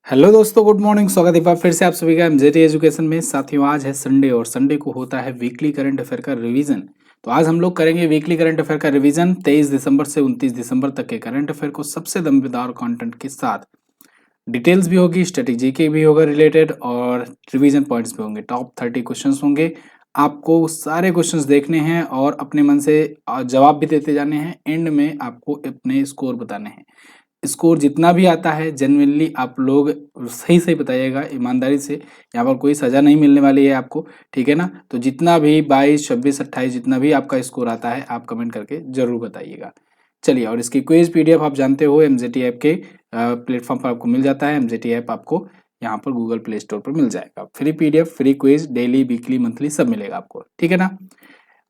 Hello दोस्तों, good morning. स्वागत है एक बार फिर से आप सभी का एमजेटी एजुकेशन में। साथियों, आज है संडे और संडे को होता है वीकली करंट अफेयर का रिवीजन। तो आज हम लोग करेंगे वीकली करंट अफेयर का रिवीजन 23 दिसंबर से 29 दिसंबर तक के करंट अफेयर को सबसे दमदार कंटेंट के साथ। डिटेल्स भी होगी, स्ट्रेटेजी के भी होगा रिलेटेड, और रिवीजन पॉइंट्स भी होंगे। टॉप 30 क्वेश्चंस होंगे। आपको सारे क्वेश्चंस देखने हैं और अपने मन से जवाब भी देते जाने हैं। एंड में आपको अपने स्कोर बताने हैं। स्कोर जितना भी आता है जेन्युइनली आप लोग सही सही बताइएगा, ईमानदारी से। यहाँ पर कोई सजा नहीं मिलने वाली है आपको, ठीक है ना। तो जितना भी 22, 26, 28 जितना भी आपका स्कोर आता है आप कमेंट करके जरूर बताइएगा। चलिए, और इसकी क्विज पीडीएफ आप जानते हो एमजेटी ऐप के प्लेटफॉर्म पर आपको मिल जाता है। एमजेटी ऐप आपको यहाँ पर गूगल प्ले स्टोर पर मिल जाएगा। Free PDF, free quiz, daily, weekly, monthly सब मिलेगा आपको, ठीक है ना।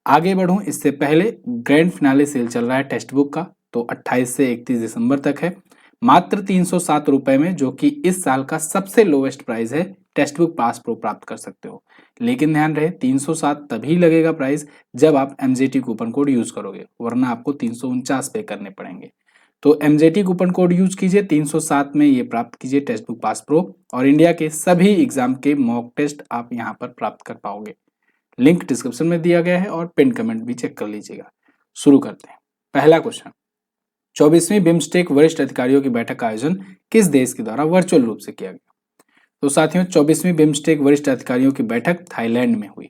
आगे बढ़ूं इससे पहले ग्रैंड फिनाले सेल चल रहा है टेक्स्ट बुक का, तो 28 से 31 दिसंबर तक है। मात्र 307 रुपए में, जो कि इस साल का सबसे लोवेस्ट प्राइस है, टेक्स्ट बुक पास प्रो प्राप्त कर सकते हो। लेकिन ध्यान रहे 307 तभी लगेगा प्राइस जब आप एमजेटी कूपन कोड यूज करोगे, वरना आपको 349 पे करने पड़ेंगे। तो एमजेटी कूपन कोड यूज कीजिए, 307 में ये प्राप्त कीजिए टेक्स्ट बुक पास प्रो, और इंडिया के सभी एग्जाम के मॉक टेस्ट आप यहाँ पर प्राप्त कर पाओगे। लिंक डिस्क्रिप्शन में दिया गया है और पिन कमेंट भी चेक कर लीजिएगा। शुरू करते हैं। पहला क्वेश्चन, 24वीं बिम्स्टेक वरिष्ठ अधिकारियों की बैठक का आयोजन किस देश के द्वारा वर्चुअल रूप से किया गया। तो साथियों, 24वीं बिम्स्टेक वरिष्ठ अधिकारियों की बैठक थाईलैंड में हुई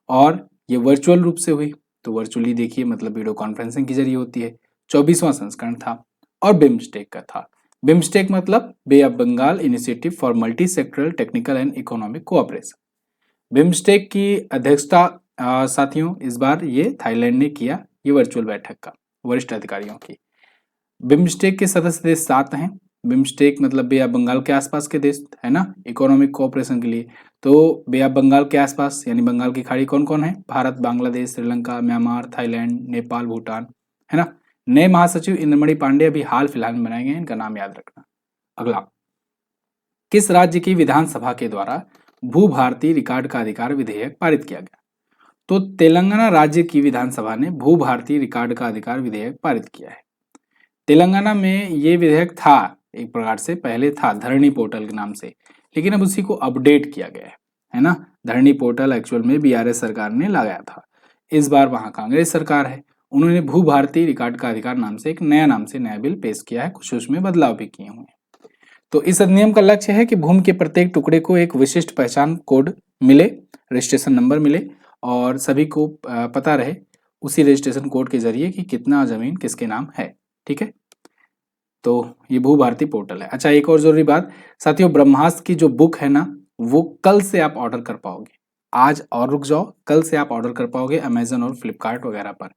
और ये वर्चुअल रूप से हुई। तो वर्चुअली देखिए मतलब वीडियो कॉन्फ्रेंसिंग के जरिए होती है। 24वां संस्करण था और बिम्स्टेक का था। बिम्स्टेक मतलब Bay of Bengal Initiative for Multi Sectoral Technical and Economic Cooperation. BIMSTEC की अध्यक्षता साथियों इस बार ये थाईलैंड ने किया, ये वर्चुअल बैठक का वरिष्ठ अधिकारियों की। बिम्स्टेक के सदस्य देश 7 हैं। बिम्स्टेक मतलब बे ऑफ बंगाल के आसपास के देश है ना, इकोनॉमिक कोऑपरेशन के लिए। तो बे ऑफ बंगाल के आसपास यानी बंगाल की खाड़ी कौन कौन है? भारत, बांग्लादेश, श्रीलंका, म्यांमार, थाईलैंड, नेपाल, भूटान, है ना। नए महासचिव इंद्रमणि पांडे अभी हाल फिलहाल में बनाए गए हैं, इनका नाम याद रखना। अगला, किस राज्य की विधानसभा के द्वारा भू भारती रिकॉर्ड का अधिकार विधेयक पारित किया गया? तो तेलंगाना राज्य की विधानसभा ने भू भारती रिकॉर्ड का अधिकार विधेयक पारित किया है। तेलंगाना में ये विधेयक था, एक प्रकार से पहले था धरणी पोर्टल के नाम से, लेकिन अब उसी को अपडेट किया गया है ना। धरणी पोर्टल एक्चुअल में बीआरएस सरकार ने लगाया था। इस बार वहां कांग्रेस सरकार है, उन्होंने भू भारती रिकॉर्ड का अधिकार नाम से एक नया बिल पेश किया है। कुछ उसमें बदलाव भी किए हुए हैं। तो इस अधिनियम का लक्ष्य है कि भूमि के प्रत्येक टुकड़े को एक विशिष्ट पहचान कोड मिले, रजिस्ट्रेशन नंबर मिले, और सभी को पता रहे उसी रजिस्ट्रेशन कोड के जरिए कि कितना जमीन किसके नाम है, ठीक है। तो ये भू भारती पोर्टल है। अच्छा, एक और जरूरी बात साथियों, ब्रह्मास्त्र की जो बुक है ना, वो कल से आप ऑर्डर कर पाओगे। आज और रुक जाओ, कल से आप ऑर्डर कर पाओगे अमेजन और फ्लिपकार्ट वगैरह पर।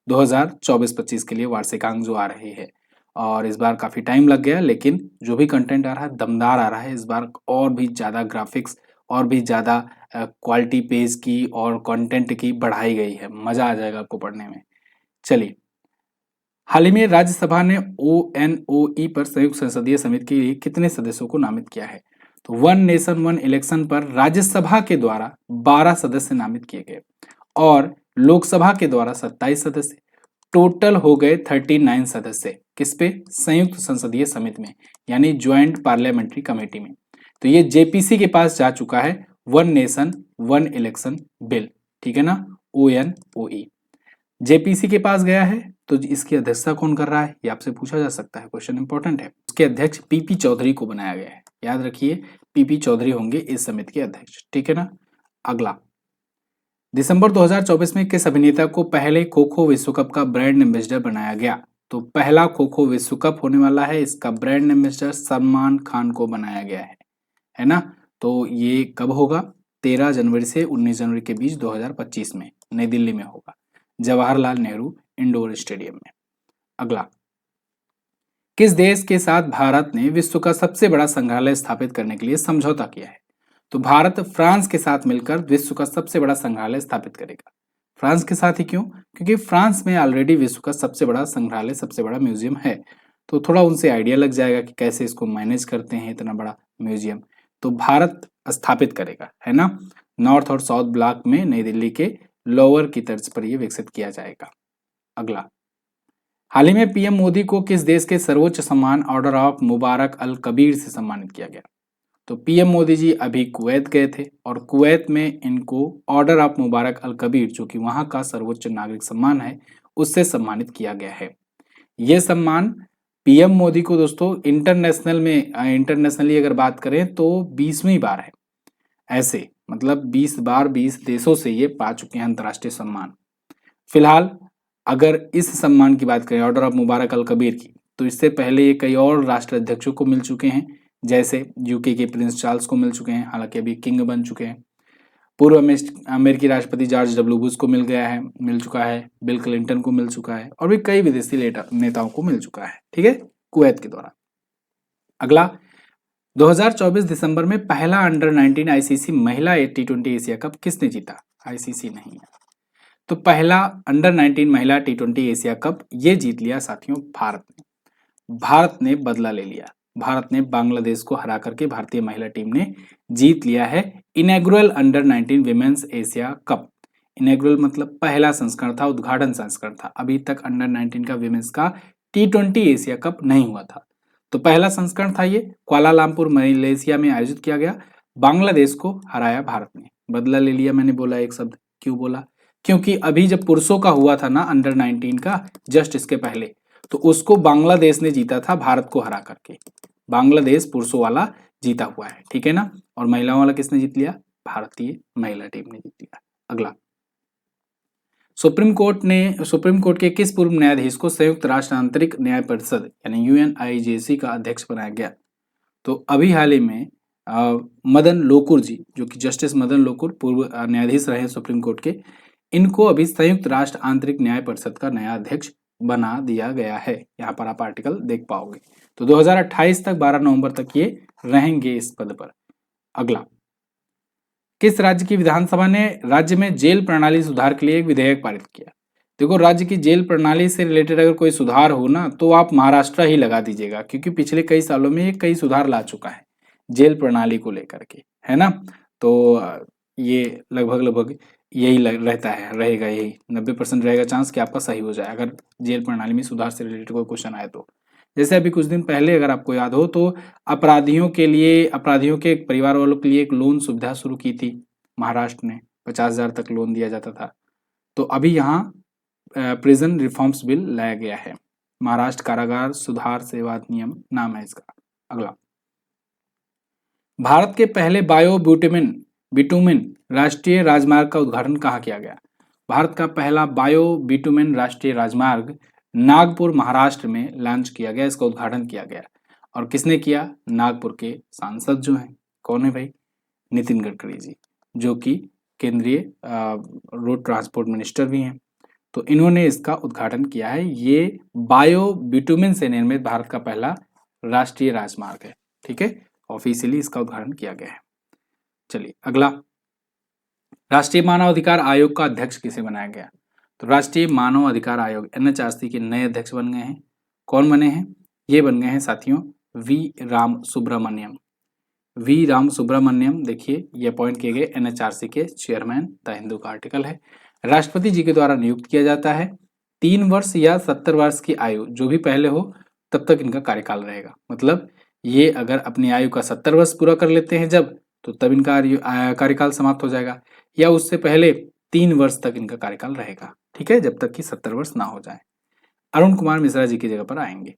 2024-25 के लिए वार्षिकांक जो आ रही है, और इस बार काफी टाइम लग गया, लेकिन जो भी कंटेंट आ रहा है दमदार आ रहा है इस बार। और भी ज्यादा ग्राफिक्स और भी ज्यादा क्वालिटी पेज की और कंटेंट की बढ़ाई गई है। मजा आ जाएगा आपको पढ़ने में। चलिए, हाल ही में राज्यसभा ने ओएनओई पर संयुक्त संसदीय समिति के लिए कितने सदस्यों को नामित किया है? तो वन नेशन वन इलेक्शन पर राज्यसभा के द्वारा 12 सदस्य नामित किए गए और लोकसभा के द्वारा 27 सदस्य। टोटल हो गए 39 सदस्य। किस पे? संयुक्त संसदीय समिति में, यानी ज्वाइंट पार्लियामेंट्री कमेटी में। तो ये जेपीसी के पास जा चुका है, one nation one election bill, ठीक है ना, ओएनओई जेपीसी के पास गया है। तो इसकी अध्यक्षता कौन कर रहा है, ये आपसे पूछा जा सकता है, क्वेश्चन इंपॉर्टेंट है। उसके अध्यक्ष पीपी चौधरी को बनाया गया है, याद रखिए पीपी चौधरी होंगे इस समिति के अध्यक्ष, ठीक है ना। अगला, दिसंबर 2024 में किस अभिनेता को पहले खो खो विश्व कप का ब्रांड एम्बेसडर बनाया गया? तो पहला खो खो विश्व कप होने वाला है, इसका ब्रांड एम्बेसडर सलमान खान को बनाया गया है ना। तो ये कब होगा? 13 जनवरी से 19 जनवरी के बीच 2025 में नई दिल्ली में होगा, जवाहरलाल नेहरू इंडोर स्टेडियम में। अगला, किस देश के साथ भारत ने विश्व का सबसे बड़ा संग्रहालय स्थापित करने के लिए समझौता किया है? तो भारत फ्रांस के साथ मिलकर विश्व का सबसे बड़ा संग्रहालय स्थापित करेगा। फ्रांस के साथ ही क्यों? क्योंकि फ्रांस में ऑलरेडी विश्व का सबसे बड़ा संग्रहालय, सबसे बड़ा म्यूजियम है। तो थोड़ा उनसे आइडिया लग जाएगा कि कैसे इसको मैनेज करते हैं इतना बड़ा म्यूजियम। तो भारत स्थापित करेगा, है ना। नॉर्थ और साउथ ब्लॉक में नई दिल्ली के लोअर की तर्ज पर यह विकसित किया जाएगा। अगला, हाल ही में पीएम मोदी को किस देश के सर्वोच्च सम्मान ऑर्डर ऑफ मुबारक अल कबीर से सम्मानित किया गया? तो पीएम मोदी जी अभी कुवैत गए थे और कुवैत में इनको ऑर्डर ऑफ मुबारक अल कबीर, जो कि वहां का सर्वोच्च नागरिक सम्मान है, उससे सम्मानित किया गया है। यह सम्मान पीएम मोदी को दोस्तों इंटरनेशनली अगर बात करें तो 20वीं बार है। ऐसे मतलब 20 बार 20 देशों से ये पा चुके हैं अंतर्राष्ट्रीय सम्मान। फिलहाल अगर इस सम्मान की बात करें, ऑर्डर ऑफ मुबारक अल कबीर की, तो इससे पहले ये कई और राष्ट्राध्यक्षों को मिल चुके हैं, जैसे यूके के प्रिंस चार्ल्स को मिल चुके हैं, हालांकि अभी किंग बन चुके हैं। पूर्व अमेरिकी राष्ट्रपति जॉर्ज डब्ल्यू बुश को मिल चुका है, बिल क्लिंटन को मिल चुका है और भी कई विदेशी नेताओं को मिल चुका है। ठीक है, कुवैत के दौरान। अगला, 2024 दिसंबर में पहला अंडर 19 आईसीसी महिला T20 एशिया कप किसने जीता? आईसीसी नहीं है, तो पहला अंडर 19 महिला T20 एशिया कप ये जीत लिया साथियों भारत ने। भारत ने बदला ले लिया। भारत ने बांग्लादेश को हरा करके भारतीय महिला टीम ने जीत लिया है inaugural under 19 women's Asia cup. Inaugural मतलब पहला संस्करण था, उद्घाटन संस्करण था। अभी तक अंडर 19 का विमेंस का T20 एशिया कप नहीं हुआ था, तो पहला संस्करण था ये। कुआलालंपुर मलेशिया में आयोजित किया गया। बांग्लादेश को हराया भारत ने। बदला ले लिया, मैंने बोला एक शब्द, क्यों बोला? क्योंकि अभी जब पुरुषों का हुआ था ना अंडर 19 का, जस्ट इसके पहले, तो उसको बांग्लादेश ने जीता था भारत को हरा करके। बांग्लादेश पुरुषों वाला जीता हुआ है, ठीक है ना। और महिलाओं वाला किसने जीत लिया? भारतीय महिला टीम ने जीत लिया। अगला, सुप्रीम कोर्ट के किस पूर्व न्यायाधीश को संयुक्त राष्ट्र आंतरिक न्याय परिषद यानी UNIJC का अध्यक्ष बनाया गया? तो अभी हाल ही में मदन लोकुर जी, जो कि जस्टिस मदन लोकुर पूर्व न्यायाधीश रहे सुप्रीम कोर्ट के, इनको अभी संयुक्त राष्ट्र आंतरिक न्याय परिषद का नया अध्यक्ष बना दिया गया है। यहाँ पर आप आर्टिकल देख पाओगे। तो 2028 तक 12 नवंबर तक ये रहेंगे इस पद पर। अगला, किस राज्य की विधानसभा ने राज्य में जेल प्रणाली सुधार के लिए एक विधेयक पारित किया? देखो, राज्य की जेल प्रणाली से रिलेटेड अगर कोई सुधार हो ना, तो आप महाराष्ट्र ही लगा दीजिएगा, क्योंकि पिछले कई सालों में ये कई सुधार ला चुका है जेल प्रणाली को लेकर के, है ना। तो ये लगभग यही रहता है, रहेगा यही 90% रहेगा चांस कि आपका सही हो जाए अगर जेल प्रणाली में सुधार से रिलेटेड कोई क्वेश्चन आए तो। जैसे अभी कुछ दिन पहले अगर आपको याद हो तो अपराधियों के परिवार वालों के लिए एक लोन सुविधा शुरू की थी महाराष्ट्र ने, 50,000 तक लोन दिया जाता था। तो अभी यहाँ प्रिजन रिफॉर्म्स बिल लाया गया है, महाराष्ट्र कारागार सुधार सेवा अधिनियम नाम है इसका। अगला, भारत के पहले बायो बिटुमेन राष्ट्रीय राजमार्ग का उद्घाटन कहाँ किया गया? भारत का पहला बायो बिटुमेन राष्ट्रीय राजमार्ग नागपुर महाराष्ट्र में लॉन्च किया गया, इसका उद्घाटन किया गया। और किसने किया? नागपुर के सांसद जो हैं, कौन है भाई? नितिन गडकरी जी, जो कि केंद्रीय रोड ट्रांसपोर्ट मिनिस्टर भी हैं। तो इन्होंने इसका उद्घाटन किया है। ये बायो बिटुमेन से निर्मित भारत का पहला राष्ट्रीय राजमार्ग है, ठीक है। ऑफिशियली इसका उद्घाटन किया गया है। चलिए अगला, राष्ट्रीय मानव अधिकार आयोग का अध्यक्ष किसे बनाया गया? तो राष्ट्रीय मानव अधिकार आयोग NHRC के नए अध्यक्ष बन गए हैं। कौन बने हैं? ये बन गए हैं साथियों वी राम सुब्रमण्यम। देखिए, ये अपॉइंट किए गए NHRC के चेयरमैन। द हिंदू का आर्टिकल है। राष्ट्रपति जी के द्वारा नियुक्त किया जाता है। 3 वर्ष या 70 वर्ष की आयु जो भी पहले हो तब तक इनका कार्यकाल रहेगा। मतलब ये अगर अपनी आयु का 70 वर्ष पूरा कर लेते हैं जब, तो तब इनका कार्यकाल समाप्त हो जाएगा, या उससे पहले 3 वर्ष तक इनका कार्यकाल रहेगा, ठीक है, जब तक कि 70 वर्ष ना हो जाए। अरुण कुमार मिश्रा जी की जगह पर आएंगे।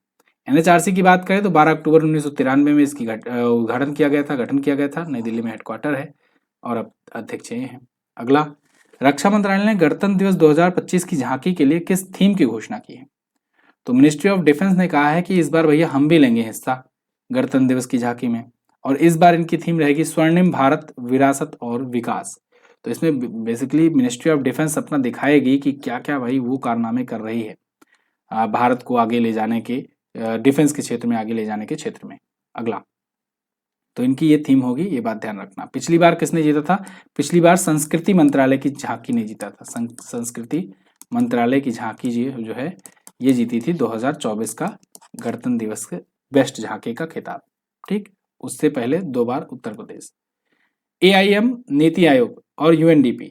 NHRC की बात करें तो 12 अक्टूबर 1993 में इसकी उद्घाटन किया गया था, गठन किया गया था। नई दिल्ली में हेडक्वार्टर है और अब अध्यक्ष ये हैं। अगला, रक्षा मंत्रालय ने गणतंत्र दिवस 2025 की झांकी के लिए किस थीम की घोषणा की है? तो मिनिस्ट्री ऑफ डिफेंस ने कहा है कि इस बार भैया हम भी लेंगे हिस्सा गणतंत्र दिवस की झांकी में, और इस बार इनकी थीम रहेगी स्वर्णिम भारत विरासत और विकास। तो इसमें बेसिकली मिनिस्ट्री ऑफ डिफेंस अपना दिखाएगी कि क्या क्या भाई वो कारनामे कर रही है भारत को आगे ले जाने के, डिफेंस के क्षेत्र में आगे ले जाने के क्षेत्र में। अगला, तो इनकी ये थीम होगी, ये बात ध्यान रखना। पिछली बार किसने जीता था? पिछली बार संस्कृति मंत्रालय की झांकी ने जीता था। संस्कृति मंत्रालय की झांकी जो है ये जीती थी 2024 का गणतंत्र दिवस के बेस्ट झांकी का खिताब, ठीक। उससे पहले 2 बार उत्तर प्रदेश। AIM नीति आयोग और UNDP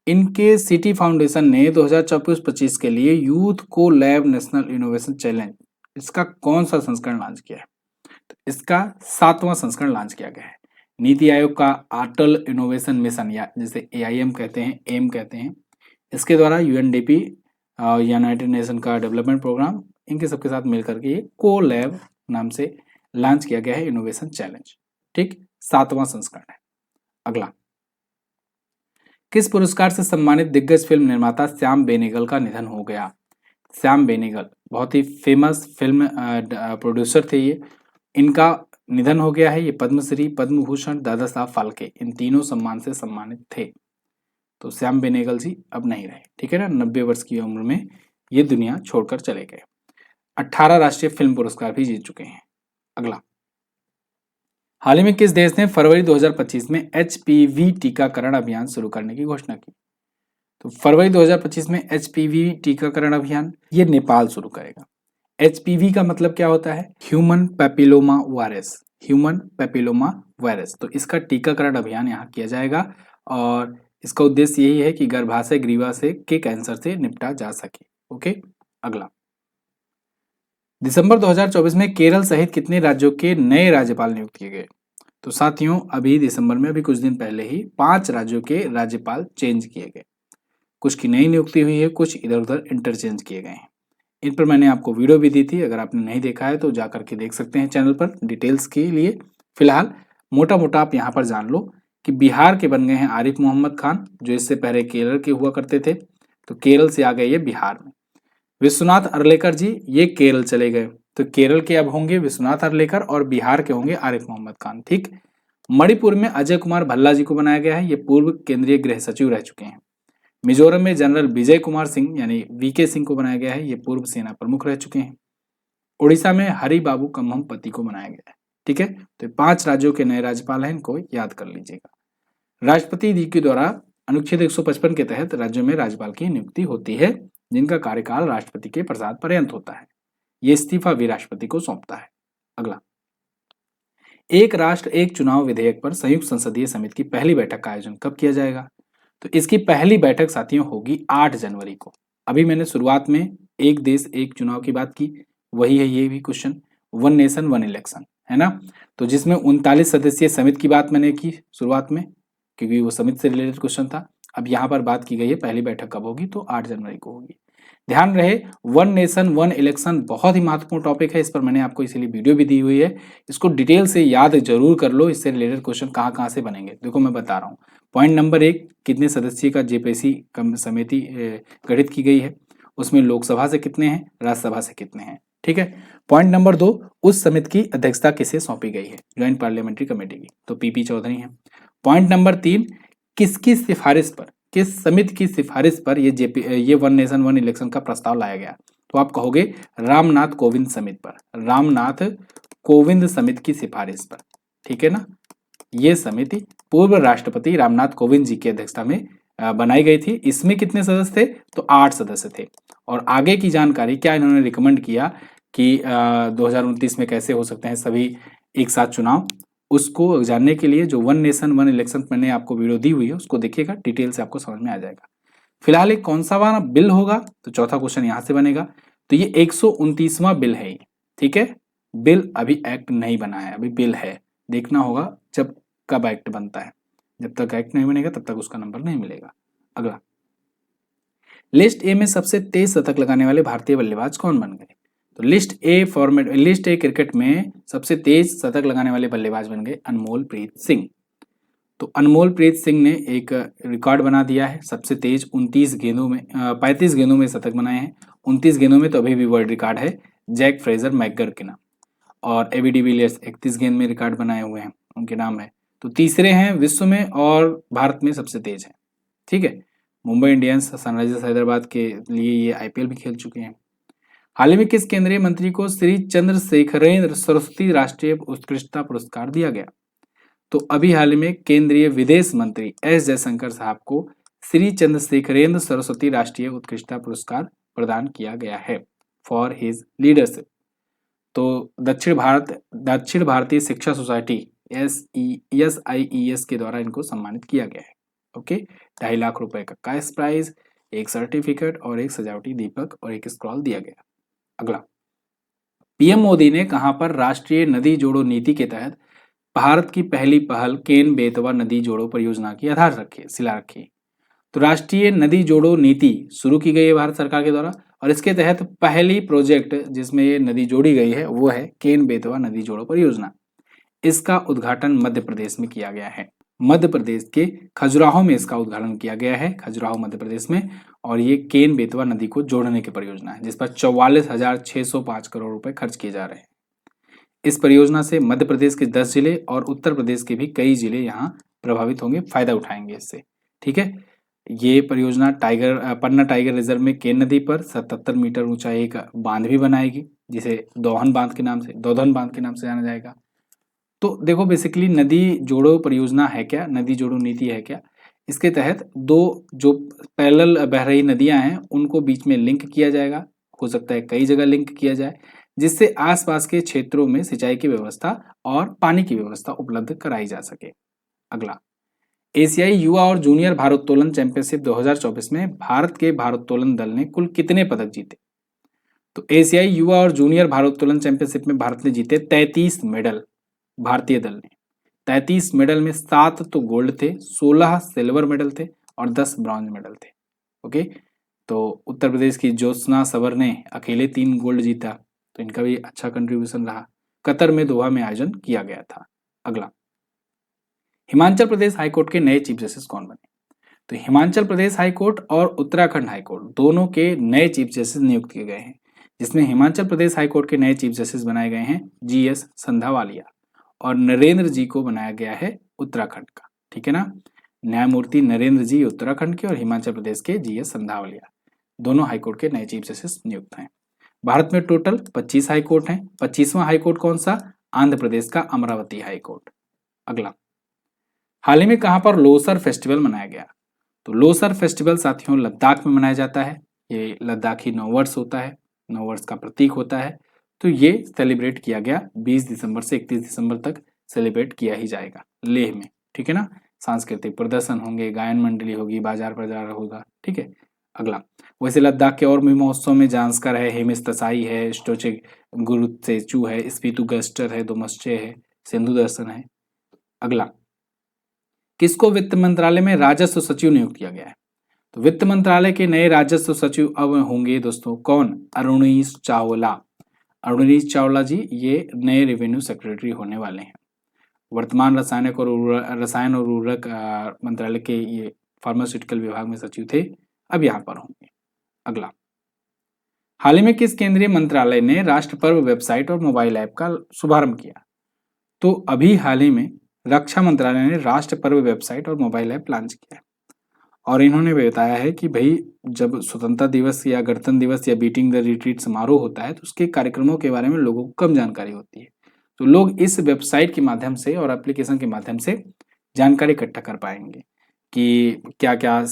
इनके सिटी फाउंडेशन ने 2024-25 के लिए यूथ को लैब नेशनल इनोवेशन चैलेंज, इसका कौन सा संस्करण लॉन्च किया है? तो इसका 7वां संस्करण लॉन्च किया गया है। नीति आयोग का अटल इनोवेशन मिशन या जिसे AIM कहते हैं, एम कहते हैं, इसके द्वारा UNDP यूनाइटेड नेशन का डेवलपमेंट प्रोग्राम, इनके सबके साथ मिलकर के ये कोलैब नाम से लॉन्च किया गया है इनोवेशन चैलेंज। ठीक, 7वां संस्करण है। अगला, किस पुरस्कार से सम्मानित दिग्गज फिल्म निर्माता श्याम बेनेगल का निधन हो गया? श्याम बेनेगल बहुत ही फेमस फिल्म प्रोड्यूसर थे ये, इनका निधन हो गया है। ये पद्मश्री, पद्म भूषण, दादा साहब फाल्के, इन तीनों सम्मान से सम्मानित थे। तो श्याम बेनेगल जी अब नहीं रहे, ठीक है ना, 90 वर्ष की उम्र में ये दुनिया छोड़कर चले गए। 18 राष्ट्रीय फिल्म पुरस्कार भी जीत चुके हैं। अगला, हाल ही में किस देश ने फरवरी 2025 में HPV टीकाकरण अभियान शुरू करने की घोषणा की? तो फरवरी 2025 में HPV टीकाकरण अभियान ये नेपाल शुरू करेगा। HPV का मतलब क्या होता है? Human papilloma virus, human papilloma virus. तो इसका टीकाकरण अभियान यहाँ किया जाएगा और इसका उद्देश्य यही है कि गर्भाशय ग्रीवाशय के कैंसर से निपटा जा सके। ओके, अगला, दिसंबर 2024 में केरल सहित कितने राज्यों के नए राज्यपाल नियुक्त किए गए? तो साथियों, अभी दिसंबर में, अभी कुछ दिन पहले ही 5 राज्यों के राज्यपाल चेंज किए गए। कुछ की नई नियुक्ति हुई है, कुछ इधर उधर इंटरचेंज किए गए हैं। इन पर मैंने आपको वीडियो भी दी थी, अगर आपने नहीं देखा है तो जा करके देख सकते हैं चैनल पर डिटेल्स के लिए। फिलहाल मोटा मोटा आप यहाँ पर जान लो कि बिहार के बन गए हैं आरिफ मोहम्मद खान, जो इससे पहले केरल के हुआ करते थे, तो केरल से आ गए ये बिहार में। विश्वनाथ अर्लेकर जी ये केरल चले गए, तो केरल के अब होंगे विश्वनाथ अर्लेकर और बिहार के होंगे आरिफ मोहम्मद खान। ठीक, मणिपुर में अजय कुमार भल्ला जी को बनाया गया है, ये पूर्व केंद्रीय गृह सचिव रह चुके हैं। मिजोरम में जनरल विजय कुमार सिंह यानी VK सिंह को बनाया गया है, ये पूर्व सेना प्रमुख रह चुके हैं। उड़ीसा में हरि बाबू कम्हमपति को बनाया गया है। ठीक है, तो 5 राज्यों के नए राज्यपाल हैं, इनको याद कर लीजिएगा। राष्ट्रपति जी के द्वारा अनुच्छेद 155 के तहत राज्यों में राज्यपाल की नियुक्ति होती है, जिनका कार्यकाल राष्ट्रपति के प्रसाद पर्यंत होता है। ये इस्तीफा भी राष्ट्रपति को सौंपता है। अगला, एक राष्ट्र एक चुनाव विधेयक पर संयुक्त संसदीय समिति की पहली बैठक का आयोजन कब किया जाएगा? तो इसकी पहली बैठक साथियों होगी 8 जनवरी को। अभी मैंने शुरुआत में एक देश एक चुनाव की बात की, वही है ये भी क्वेश्चन, 1 नेशन 1 इलेक्शन, है ना। तो जिसमें 39 सदस्यीय समिति की बात मैंने की शुरुआत में, क्योंकि वो समिति से रिलेटेड क्वेश्चन था। अब यहाँ पर बात की गई है पहली बैठक कब होगी, तो 8 जनवरी को होगी। ध्यान रहे, 1 नेशन 1 इलेक्शन बहुत ही महत्वपूर्ण टॉपिक है, इस पर मैंने आपको इसीलिए वीडियो भी दी हुई है। इसको डिटेल से याद जरूर कर लो, इससे रिलेटेड क्वेश्चन कहाँ कहाँ से बनेंगे। देखो मैं बता रहा हूँ, पॉइंट नंबर 1, कितने सदस्यीय का JPSC समिति गठित की गई है, उसमें लोकसभा से कितने हैं, राज्यसभा से कितने हैं। ठीक है, पॉइंट नंबर 2, उस समिति की अध्यक्षता किसे सौंपी गई है, ज्वाइंट पार्लियामेंट्री कमेटी की, तो PP चौधरी है। पॉइंट नंबर 3, किसकी सिफारिश पर, किस समिति की सिफारिश पर ये 1 नेशन 1 इलेक्शन का प्रस्ताव लाया गया, तो आप कहोगे रामनाथ कोविंद समिति पर, रामनाथ कोविंद समिति की सिफारिश पर। ठीक है ना, ये समिति पूर्व राष्ट्रपति रामनाथ कोविंद जी की अध्यक्षता में बनाई गई थी। इसमें कितने सदस्य थे, तो 8 सदस्य थे। और आगे की जानकारी क्या इन्होंने रिकमेंड किया कि 2029 में कैसे हो सकते हैं सभी एक साथ चुनाव, उसको जानने के लिए जो 1 नेशन 1 इलेक्शन मैंने आपको वीडियो दी हुई है उसको देखिएगा, डिटेल से आपको समझ में आ जाएगा। फिलहाल एक कौन सा वाला बिल होगा, तो चौथा क्वेश्चन यहाँ से बनेगा। तो ये 129वां बिल है, ठीक है, बिल अभी एक्ट नहीं बना है, अभी बिल है, देखना होगा जब कब एक्ट बनता है, जब तक एक्ट नहीं बनेगा तब तक उसका नंबर नहीं मिलेगा। अगला, लिस्ट ए में सबसे तेज शतक लगाने वाले भारतीय बल्लेबाज कौन बन गए, तो लिस्ट ए क्रिकेट में सबसे तेज शतक लगाने वाले बल्लेबाज बन गए अनमोल प्रीत सिंह। तो अनमोल प्रीत सिंह ने एक रिकॉर्ड बना दिया है, सबसे तेज 35 गेंदों में शतक बनाए हैं। 29 गेंदों में तो अभी भी वर्ल्ड रिकॉर्ड है जैक फ्रेजर मैकगर के नाम, और AB डिविलियर्स 31 गेंद में रिकॉर्ड बनाए हुए हैं, उनके नाम है। तो तीसरे हैं विश्व में और भारत में सबसे तेज है। ठीक है, मुंबई इंडियंस, सनराइजर्स हैदराबाद के लिए ये IPL भी खेल चुके हैं। हाल ही में किस केंद्रीय मंत्री को श्री चंद्रशेखरेंद्र सरस्वती राष्ट्रीय उत्कृष्टता पुरस्कार दिया गया, तो अभी हाल ही में केंद्रीय विदेश मंत्री S जयशंकर साहब को श्री चंद्रशेखरेंद्र सरस्वती राष्ट्रीय उत्कृष्टता पुरस्कार प्रदान किया गया है फॉर हिज लीडरशिप। तो दक्षिण भारतीय शिक्षा सोसाइटी SIES के द्वारा इनको सम्मानित किया गया है। ओके, 2.5 लाख रुपए का कैश प्राइज, एक सर्टिफिकेट और एक सजावटी दीपक और एक स्क्रॉल दिया गया। अगला, PM मोदी ने कहां पर राष्ट्रीय नदी जोड़ो नीति के तहत भारत की पहली पहल केन बेतवा नदी जोड़ो परियोजना की आधार रखी शिला रखी। तो राष्ट्रीय नदी जोड़ो नीति शुरू की गई है भारत सरकार के द्वारा, और इसके तहत पहली प्रोजेक्ट जिसमें ये नदी जोड़ी गई है वो है केन बेतवा नदी जोड़ो परियोजना। इसका उद्घाटन मध्य प्रदेश में किया गया है। मध्य प्रदेश के खजुराहो में इसका उद्घाटन किया गया है, खजुराहो मध्य प्रदेश में। और ये केन बेतवा नदी को जोड़ने की परियोजना है जिस पर 44,605 करोड़ रुपए खर्च किए जा रहे हैं। इस परियोजना से मध्य प्रदेश के 10 जिले और उत्तर प्रदेश के भी कई जिले यहाँ प्रभावित होंगे, फायदा उठाएंगे इससे। ठीक है, ये परियोजना पन्ना टाइगर रिजर्व में केन नदी पर 77 मीटर ऊंचा एक बांध भी बनाएगी, जिसे दोधन बांध के नाम से जाना जाएगा। तो देखो बेसिकली नदी जोड़ो परियोजना है क्या, नदी जोड़ो नीति है क्या। इसके तहत दो जो पैरेलल बह रही नदियां हैं उनको बीच में लिंक किया जाएगा, हो सकता है कई जगह लिंक किया जाए, जिससे आसपास के क्षेत्रों में सिंचाई की व्यवस्था और पानी की व्यवस्था उपलब्ध कराई जा सके। अगला, एशियाई युवा और जूनियर भारोत्तोलन चैंपियनशिप 2024 में भारत के भारोत्तोलन दल ने कुल कितने पदक जीते। तो एशियाई युवा और जूनियर भारोत्तोलन चैंपियनशिप में भारत ने जीते 33 मेडल। भारतीय दल ने 33 मेडल में 7 तो गोल्ड थे, 16 सिल्वर मेडल थे और 10 ब्रॉन्ज मेडल थे। ओके, तो उत्तर प्रदेश की ज्योत्सना सबर ने अकेले 3 गोल्ड जीता, तो इनका भी अच्छा कंट्रीब्यूशन रहा। कतर में दोहा में आयोजन किया गया था। अगला, हिमाचल प्रदेश हाईकोर्ट के नए चीफ जस्टिस कौन बने। तो हिमाचल प्रदेश हाईकोर्ट और उत्तराखंड हाईकोर्ट दोनों के नए चीफ जस्टिस नियुक्त किए गए हैं, जिसमें हिमाचल प्रदेश हाईकोर्ट के नए चीफ जस्टिस बनाए गए हैं GS संधावालिया और नरेंद्र जी को बनाया गया है उत्तराखंड का। ठीक है ना, न्यायमूर्ति नरेंद्र जी उत्तराखंड के और हिमाचल प्रदेश के GS संधावालिया, दोनों हाईकोर्ट के नए चीफ जस्टिस नियुक्त हैं। भारत में टोटल 25 हाईकोर्ट हैं। 25वां हाईकोर्ट कौन सा, आंध्र प्रदेश का अमरावती हाईकोर्ट। अगला, हाल ही में कहां पर लोसर फेस्टिवल मनाया गया। तो लोसर फेस्टिवल साथियों लद्दाख में मनाया जाता है। ये लद्दाखी नववर्ष होता है, नववर्ष का प्रतीक होता है। तो ये सेलिब्रेट किया गया 20 दिसंबर से 31 दिसंबर तक सेलिब्रेट किया ही जाएगा लेह में। ठीक है ना, सांस्कृतिक प्रदर्शन होंगे, गायन मंडली होगी, बाजार बाजार होगा। ठीक है। अगला, वैसे लद्दाख के और भी महोत्सव में जांस्कर है, हेमिस तसाई है, स्टोचे गुरुत्सेचू है, स्पीतु गस्टर है, दोमस्चे है, सिंधु दर्शन है। अगला, किसको वित्त मंत्रालय में राजस्व सचिव नियुक्त किया गया है। तो वित्त मंत्रालय के नए राजस्व सचिव अब होंगे दोस्तों कौन, अरुणीश चावला। अरुणीश चावला जी ये नए रेवेन्यू सेक्रेटरी होने वाले हैं। वर्तमान रसायन और उर्वरक मंत्रालय के ये फार्मास्यूटिकल विभाग में सचिव थे, अब यहाँ पर होंगे। अगला, हाल ही में किस केंद्रीय मंत्रालय ने राष्ट्र पर्व वेबसाइट और मोबाइल ऐप का शुभारंभ किया। तो अभी हाल ही में रक्षा मंत्रालय ने राष्ट्र पर्व वेबसाइट और मोबाइल ऐप लॉन्च किया है, और इन्होंने बताया है कि भाई जब स्वतंत्रता दिवस या गणतंत्र दिवस या बीटिंग द रिट्रीट समारोह होता है तो उसके कार्यक्रमों के बारे में लोगों को कम जानकारी होती है। तो लोग इस वेबसाइट के माध्यम से और एप्लीकेशन के माध्यम से जानकारी इकट्ठा कर पाएंगे कि क्या क्या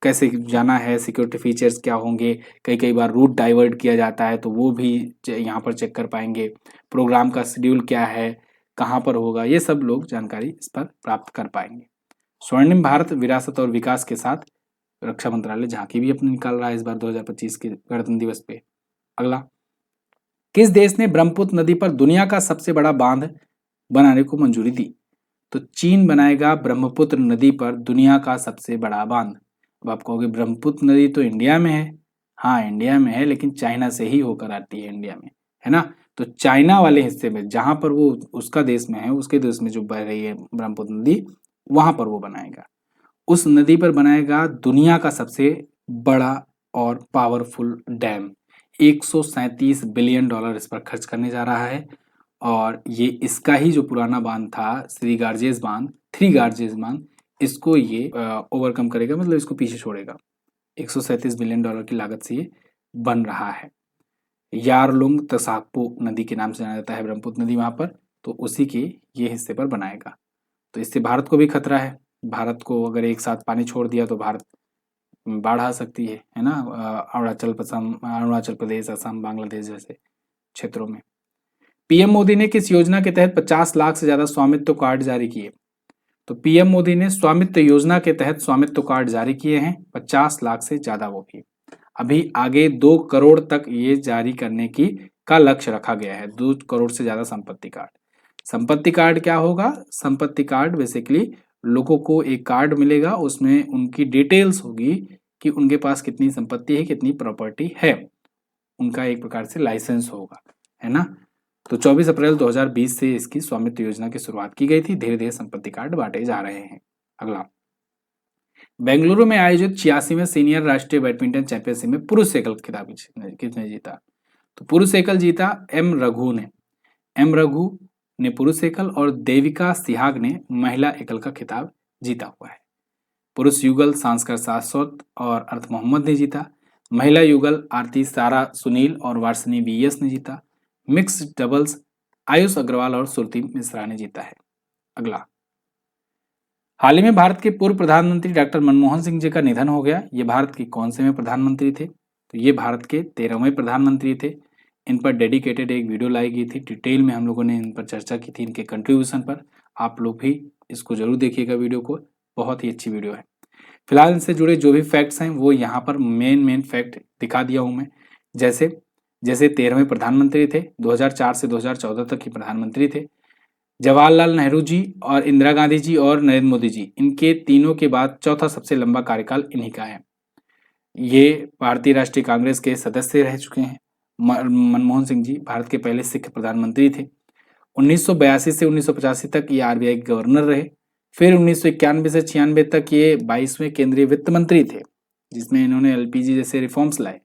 कैसे जाना है, सिक्योरिटी फीचर्स क्या होंगे, कई बार रूट डाइवर्ट किया जाता है तो वो भी यहाँ पर चेक कर पाएंगे, प्रोग्राम का शेड्यूल क्या है, कहाँ पर होगा, ये सब लोग जानकारी इस पर प्राप्त कर पाएंगे। स्वर्णिम भारत विरासत और विकास के साथ रक्षा मंत्रालय झांकी भी अपनी निकाल रहा है इस बार 2025 के गणतंत्र दिवस पे। अगला, किस देश ने ब्रह्मपुत्र नदी पर दुनिया का सबसे बड़ा बांध बनाने को मंजूरी दी। तो चीन बनाएगा ब्रह्मपुत्र नदी पर दुनिया का सबसे बड़ा बांध। अब आप कहोगे ब्रह्मपुत्र नदी तो इंडिया में है, हाँ इंडिया में है, लेकिन चाइना से ही होकर आती है इंडिया में, है ना। तो चाइना वाले हिस्से में जहां पर वो उसका देश में है, उसके देश में जो बह रही है ब्रह्मपुत्र नदी, वहां पर वो बनाएगा। उस नदी पर बनाएगा दुनिया का सबसे बड़ा और पावरफुल डैम। 137 बिलियन डॉलर इस पर खर्च करने जा रहा है, और ये इसका ही जो पुराना बांध था थ्री गार्जेस बांध, इसको ये ओवरकम करेगा, मतलब इसको पीछे छोड़ेगा। 137 बिलियन डॉलर की लागत से ये बन रहा है। यारलुंग तसाकपो नदी के नाम से जाना जाता है ब्रह्मपुत्र नदी वहां पर, तो उसी के ये हिस्से पर बनाएगा। तो इससे भारत को भी खतरा है। भारत को अगर एक साथ पानी छोड़ दिया तो भारत बाढ़ आ सकती है ना, अरुणाचल प्रदेश, असम, बांग्लादेश जैसे क्षेत्रों में। पीएम मोदी ने किस योजना के तहत 50 लाख से ज्यादा स्वामित्व कार्ड जारी किए। तो पीएम मोदी ने स्वामित्व योजना के तहत स्वामित्व कार्ड जारी किए हैं 50 लाख से ज्यादा, वो भी अभी आगे 2 करोड़ तक ये जारी करने का लक्ष्य रखा गया है, 2 करोड़ से ज्यादा संपत्ति कार्ड। संपत्ति कार्ड क्या होगा? संपत्ति कार्ड बेसिकली लोगों को एक कार्ड मिलेगा, उसमें उनकी डिटेल्स होगी कि उनके पास कितनी संपत्ति है, कितनी प्रॉपर्टी है, उनका एक प्रकार से लाइसेंस होगा, है ना। तो 24 अप्रैल 2020 से इसकी स्वामित्व योजना की शुरुआत की गई थी। धीरे धीरे संपत्ति कार्ड बांटे जा रहे हैं। अगला, बेंगलुरु में आयोजित 86वें सीनियर राष्ट्रीय बैडमिंटन चैंपियनशिप में पुरुष एकल खिताब किसने जीता? तो पुरुष एकल जीता एम रघु ने। एम रघु ने पुरुष एकल और देविका सिहाग ने महिला एकल का खिताब जीता हुआ है। पुरुष युगल सांस्कर शाश्वत और अर्थ मोहम्मद ने जीता। महिला युगल आरती सारा सुनील और वार्षिनी वीएस ने जीता। मिक्स्ड डबल्स आयुष अग्रवाल और सुरती मिश्रा ने जीता है। अगला, हाल ही में भारत के पूर्व प्रधानमंत्री डॉक्टर मनमोहन सिंह जी का निधन हो गया। ये भारत के कौन से में प्रधानमंत्री थे? तो ये भारत के 13वें प्रधानमंत्री थे। इन पर डेडिकेटेड एक वीडियो लाई गई थी, डिटेल में हम लोगों ने इन पर चर्चा की थी, इनके कंट्रीब्यूशन पर। आप लोग भी इसको जरूर देखिएगा वीडियो को, बहुत ही अच्छी वीडियो है। फिलहाल इनसे जुड़े जो भी फैक्ट्स हैं वो यहाँ पर मेन फैक्ट दिखा दिया हूँ मैं। जैसे 13वें प्रधानमंत्री थे, 2004 से 2014 तक के प्रधानमंत्री थे। जवाहरलाल नेहरू जी और इंदिरा गांधी जी और नरेंद्र मोदी जी, इनके तीनों के बाद चौथा सबसे लंबा कार्यकाल इन्हीं का है। ये भारतीय राष्ट्रीय कांग्रेस के सदस्य रह चुके हैं। मनमोहन सिंह जी भारत के पहले सिख प्रधानमंत्री थे। 1982 से 1985 तक ये आरबीआई के गवर्नर रहे। फिर 1991 से 96 तक ये 22वें केंद्रीय वित्त मंत्री थे, जिसमें इन्होंने एलपीजी जैसे रिफॉर्म्स लाए।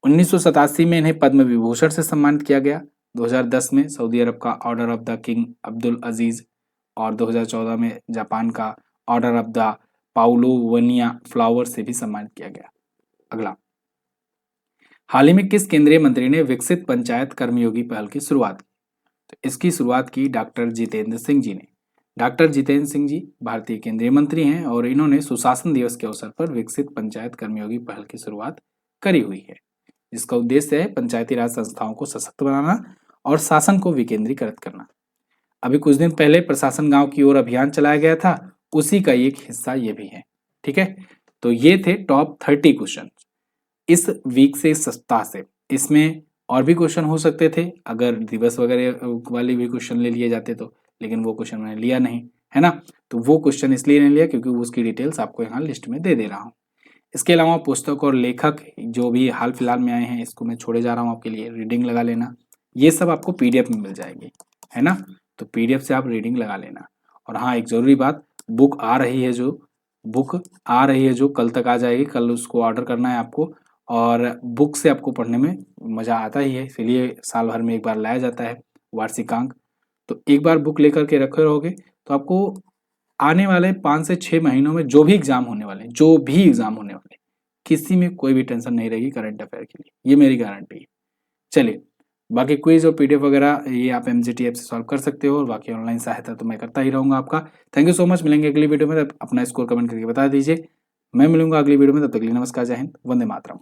1987 में इन्हें पद्म विभूषण से सम्मानित किया गया। 2010 में सऊदी अरब का order of the king Abdul Aziz और 2014 में जापान का order of the Paulownia flower से भी सम्मानित किया गया। अगला, हाल ही में किस केंद्रीय मंत्री ने विकसित पंचायत कर्मयोगी पहल की शुरुआत की? तो इसकी शुरुआत की डॉक्टर जितेंद्र सिंह जी ने। डॉक्टर जितेंद्र सिंह जी भारतीय केंद्रीय मंत्री हैं और इन्होंने सुशासन दिवस के अवसर पर विकसित पंचायत कर्मयोगी पहल की शुरुआत करी हुई है, जिसका उद्देश्य है पंचायती राज संस्थाओं को सशक्त बनाना और शासन को विकेंद्रीकृत करना। अभी कुछ दिन पहले प्रशासन गांव की ओर अभियान चलाया गया था, उसी का एक हिस्सा ये भी है। ठीक है, तो ये थे टॉप 30 क्वेश्चन इस वीक से, सप्ताह से। इसमें और भी क्वेश्चन हो सकते थे अगर दिवस वगैरह वाले भी क्वेश्चन ले लिए जाते तो, लेकिन वो क्वेश्चन मैंने लिया नहीं, है ना। तो वो क्वेश्चन इसलिए नहीं लिया क्योंकि उसकी डिटेल्स आपको यहाँ लिस्ट में दे दे रहा हूँ। इसके अलावा पुस्तक और लेखक जो भी हाल फिलहाल में आए हैं, इसको मैं छोड़े जा रहा हूँ आपके लिए, रीडिंग लगा लेना। ये सब आपको पीडीएफ में मिल जाएगी, है ना। तो पीडीएफ से आप रीडिंग लगा लेना। और हाँ, एक जरूरी बात, बुक आ रही है जो कल तक आ जाएगी, कल उसको ऑर्डर करना है आपको। और बुक से आपको पढ़ने में मज़ा आता ही है, इसलिए साल भर में एक बार लाया जाता है वार्षिकांक। तो एक बार बुक लेकर के रखे रहोगे तो आपको आने वाले 5 से 6 महीनों में जो भी एग्जाम होने वाले किसी में कोई भी टेंशन नहीं रहेगी करंट अफेयर के लिए, ये मेरी गारंटी है। चलिए, बाकी क्विज और पीडीएफ वगैरह ये आप एमजीटी ऐप से सॉल्व कर सकते हो, और बाकी ऑनलाइन सहायता तो मैं करता ही रहूंगा आपका। Thank you so much. मिलेंगे अगली वीडियो में, अपना स्कोर कमेंट करके बता दीजिए। मैं मिलूंगा अगली वीडियो में, तब तक के लिए नमस्कार, जय हिंद, वंदे मातरम।